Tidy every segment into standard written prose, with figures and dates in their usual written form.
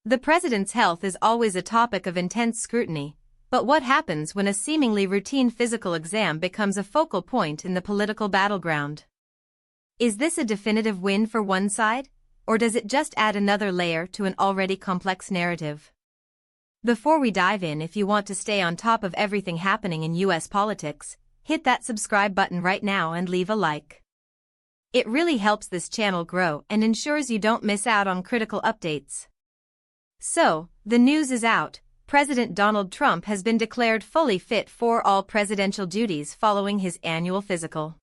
The president's health is always a topic of intense scrutiny, but what happens when a seemingly routine physical exam becomes a focal point in the political battleground? Is this a definitive win for one side, or does it just add another layer to an already complex narrative? Before we dive in, if you want to stay on top of everything happening in US politics, hit that subscribe button right now and leave a like. It really helps this channel grow and ensures you don't miss out on critical updates. So, the news is out. President Donald Trump has been declared fully fit for all presidential duties following his annual physical.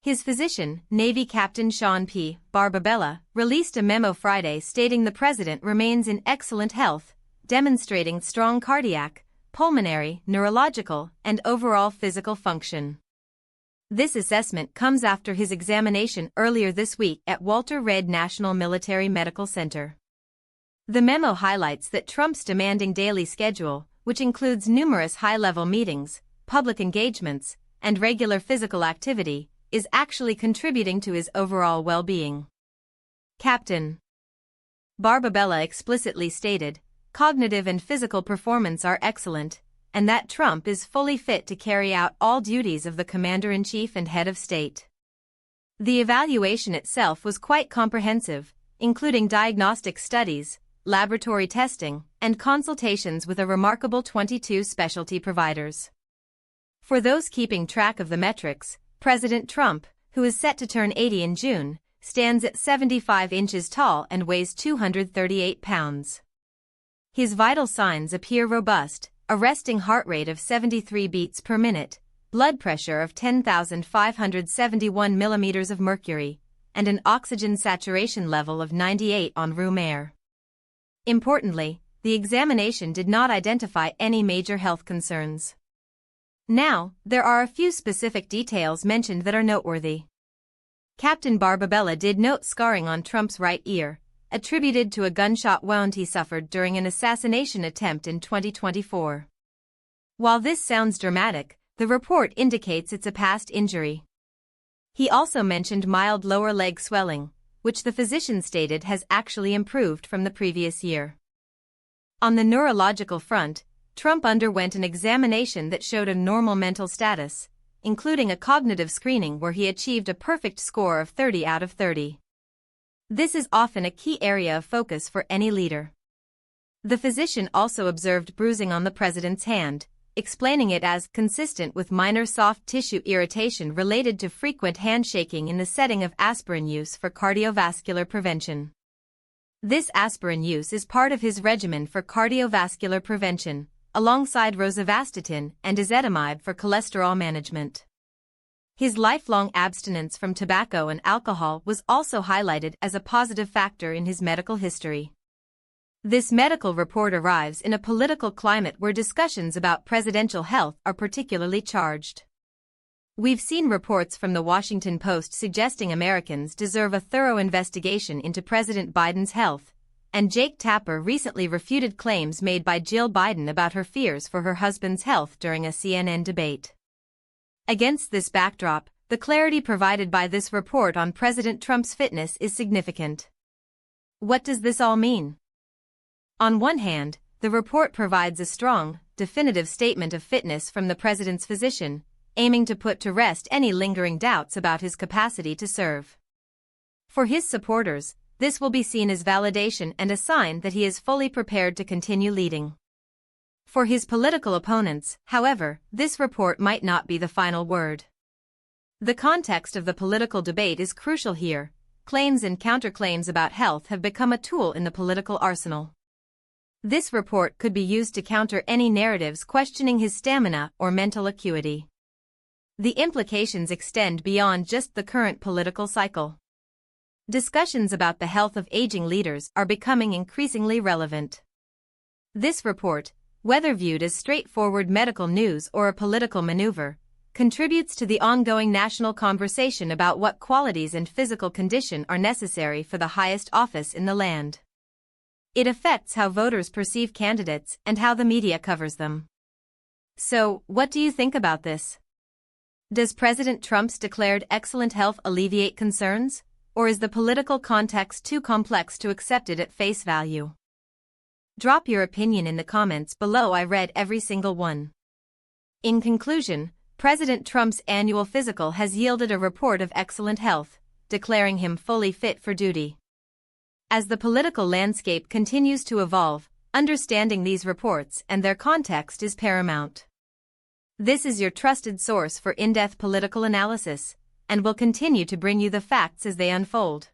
His physician, Navy Captain Sean P. Barbabella, released a memo Friday stating the president remains in excellent health, demonstrating strong cardiac, pulmonary, neurological, and overall physical function. This assessment comes after his examination earlier this week at Walter Reed National Military Medical Center. The memo highlights that Trump's demanding daily schedule, which includes numerous high-level meetings, public engagements, and regular physical activity, is actually contributing to his overall well-being. Captain Barbabella explicitly stated, "Cognitive and physical performance are excellent, and that Trump is fully fit to carry out all duties of the Commander-in-Chief and Head of State." The evaluation itself was quite comprehensive, including diagnostic studies, laboratory testing, and consultations with a remarkable 22 specialty providers. For those keeping track of the metrics, President Trump, who is set to turn 80 in June, stands at 75 inches tall and weighs 238 pounds. His vital signs appear robust: a resting heart rate of 73 beats per minute, blood pressure of 10,571 millimeters of mercury, and an oxygen saturation level of 98 on room air. Importantly, the examination did not identify any major health concerns. Now, there are a few specific details mentioned that are noteworthy. Captain Barbabella did note scarring on Trump's right ear, attributed to a gunshot wound he suffered during an assassination attempt in 2024. While this sounds dramatic, the report indicates it's a past injury. He also mentioned mild lower leg swelling, which the physician stated has actually improved from the previous year. On the neurological front, Trump underwent an examination that showed a normal mental status, including a cognitive screening where he achieved a perfect score of 30 out of 30. This is often a key area of focus for any leader. The physician also observed bruising on the president's hand, explaining it as consistent with minor soft tissue irritation related to frequent handshaking in the setting of aspirin use for cardiovascular prevention. This aspirin use is part of his regimen for cardiovascular prevention, alongside rosuvastatin and ezetimibe for cholesterol management. His lifelong abstinence from tobacco and alcohol was also highlighted as a positive factor in his medical history. This medical report arrives in a political climate where discussions about presidential health are particularly charged. We've seen reports from the Washington Post suggesting Americans deserve a thorough investigation into President Biden's health, and Jake Tapper recently refuted claims made by Jill Biden about her fears for her husband's health during a CNN debate. Against this backdrop, the clarity provided by this report on President Trump's fitness is significant. What does this all mean? On one hand, the report provides a strong, definitive statement of fitness from the president's physician, aiming to put to rest any lingering doubts about his capacity to serve. For his supporters, this will be seen as validation and a sign that he is fully prepared to continue leading. For his political opponents, however, this report might not be the final word. The context of the political debate is crucial here. Claims and counterclaims about health have become a tool in the political arsenal. This report could be used to counter any narratives questioning his stamina or mental acuity. The implications extend beyond just the current political cycle. Discussions about the health of aging leaders are becoming increasingly relevant. This report, whether viewed as straightforward medical news or a political maneuver, contributes to the ongoing national conversation about what qualities and physical condition are necessary for the highest office in the land. It affects how voters perceive candidates and how the media covers them. So, what do you think about this? Does President Trump's declared excellent health alleviate concerns, or is the political context too complex to accept it at face value? Drop your opinion in the comments below. I read every single one. In conclusion, President Trump's annual physical has yielded a report of excellent health, declaring him fully fit for duty. As the political landscape continues to evolve, understanding these reports and their context is paramount. This is your trusted source for in-depth political analysis, and will continue to bring you the facts as they unfold.